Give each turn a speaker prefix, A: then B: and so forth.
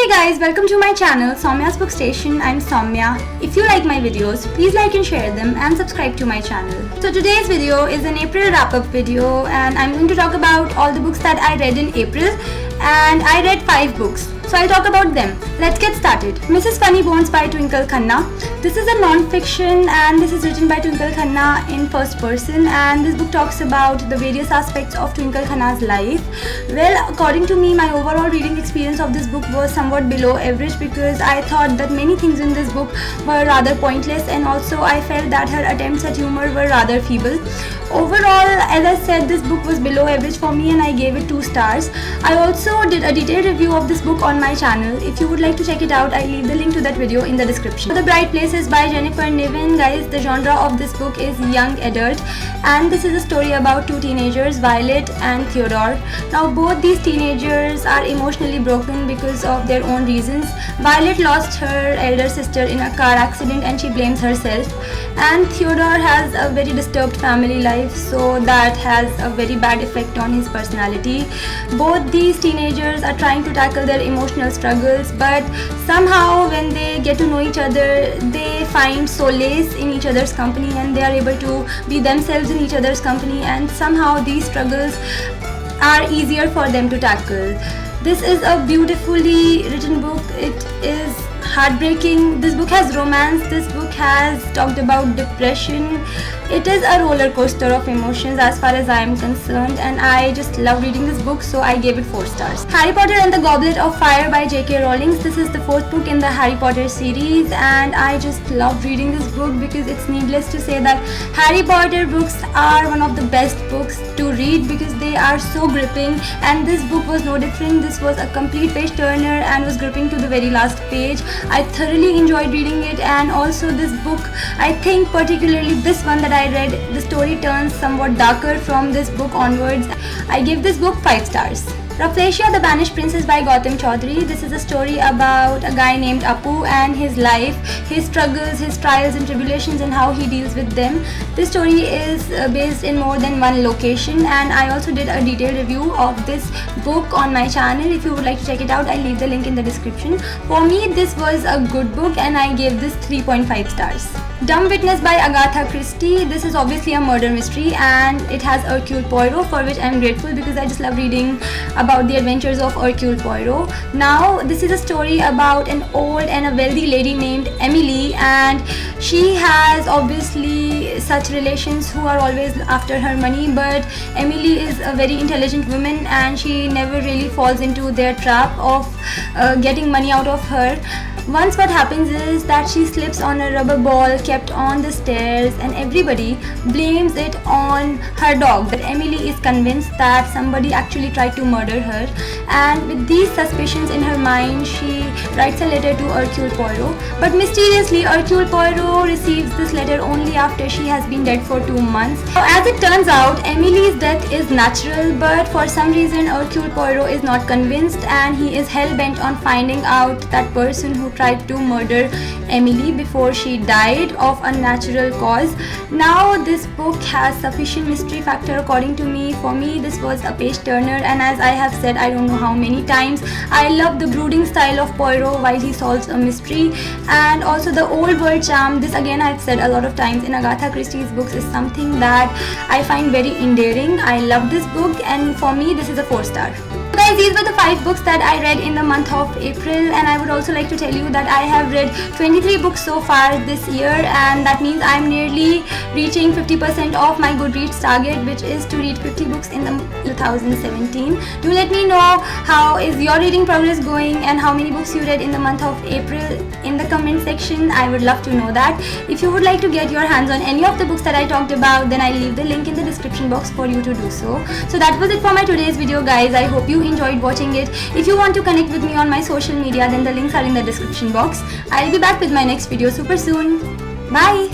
A: Hey guys, welcome to my channel Soumya's Book Station. I'm Soumya. If you like my videos, please like and share them and subscribe to my channel. So today's video is an April wrap-up video and I'm going to talk about all the books that I read in April, and I read 5 books. So I'll talk about them. Let's get started. Mrs. Funnybones by Twinkle Khanna. This is a non-fiction and this is written by Twinkle Khanna in first person, and this book talks about the various aspects of Twinkle Khanna's life. Well, according to me, my overall reading experience of this book was somewhat below average because I thought that many things in this book were rather pointless, and also I felt that her attempts at humor were rather feeble. Overall, as I said, this book was below average for me and I gave it 2 stars. I also did a detailed review of this book on my channel. If you would like to check it out, I'll leave the link to that video in the description. The Bright Places by Jennifer Niven. Guys, the genre of this book is young adult, and this is a story about 2 teenagers, Violet and Theodore. Now both these teenagers are emotionally broken because of their own reasons. Violet lost her elder sister in a car accident and she blames herself, and Theodore has a very disturbed family life, so that has a very bad effect on his personality. Both these teenagers are trying to tackle their emotional struggles, but somehow when they get to know each other, they find solace in each other's company and they are able to be themselves in each other's company, and somehow these struggles are easier for them to tackle. This is a beautifully written book. It is heartbreaking. This book has romance. This book has talked about depression. It is a roller coaster of emotions as far as I am concerned, and I just love reading this book, so I gave it 4 stars. Harry Potter and the Goblet of Fire by J.K. Rowling. This is the 4th book in the Harry Potter series, and I just love reading this book because it's needless to say that Harry Potter books are one of the best books to read because they are so gripping, and this book was no different. This was a complete page turner and was gripping to the very last page. I thoroughly enjoyed reading it, and also this book, I think particularly this one that I read, the story turns somewhat darker from this book onwards. I give this book 5 stars. Rafflesia, the Banished Princess by Gautam Chaudhary. This is a story about a guy named Apu and his life, his struggles, his trials and tribulations, and how he deals with them. This story is based in more than one location, and I also did a detailed review of this book on my channel. If you would like to check it out, I'll leave the link in the description. For me, this was a good book and I gave this 3.5 stars. Dumb Witness by Agatha Christie. This is obviously a murder mystery and it has Hercule Poirot, for which I'm grateful because I just love reading about the adventures of Hercule Poirot. Now this is a story about an old and a wealthy lady named Emily, and she has obviously such relations who are always after her money, but Emily is a very intelligent woman and she never really falls into their trap of getting money out of her. Once what happens is that she slips on a rubber ball kept on the stairs and everybody blames it on her dog. But Emily is convinced that somebody actually tried to murder her, and with these suspicions in her mind, she writes a letter to Hercule Poirot. But mysteriously, Hercule Poirot receives this letter only after she has been dead for 2 months. Now, as it turns out, Emily's death is natural, but for some reason Hercule Poirot is not convinced and he is hell-bent on finding out that person who tried to murder Emily before she died of unnatural cause. Now this book has sufficient mystery factor according to me. For me, this was a page turner, and as I have said I don't know how many times, I love the brooding style of Poirot while he solves a mystery, and also the old world charm. This again I've said a lot of times in Agatha Christie's books is something that I find very endearing. I love this book and for me this is a 4 star. Guys, these were the 5 books that I read in the month of April, and I would also like to tell you that I have read 23 books so far this year, and that means I'm nearly reaching 50% of my Goodreads target, which is to read 50 books in the 2017. Do let me know how is your reading progress going and how many books you read in the month of April in the comment section. I would love to know that. If you would like to get your hands on any of the books that I talked about, then I'll leave the link in the description box for you to do so. So that was it for my today's video, guys. I hope you enjoyed watching it. If you want to connect with me on my social media, then the links are in the description box. I'll be back with my next video super soon. Bye.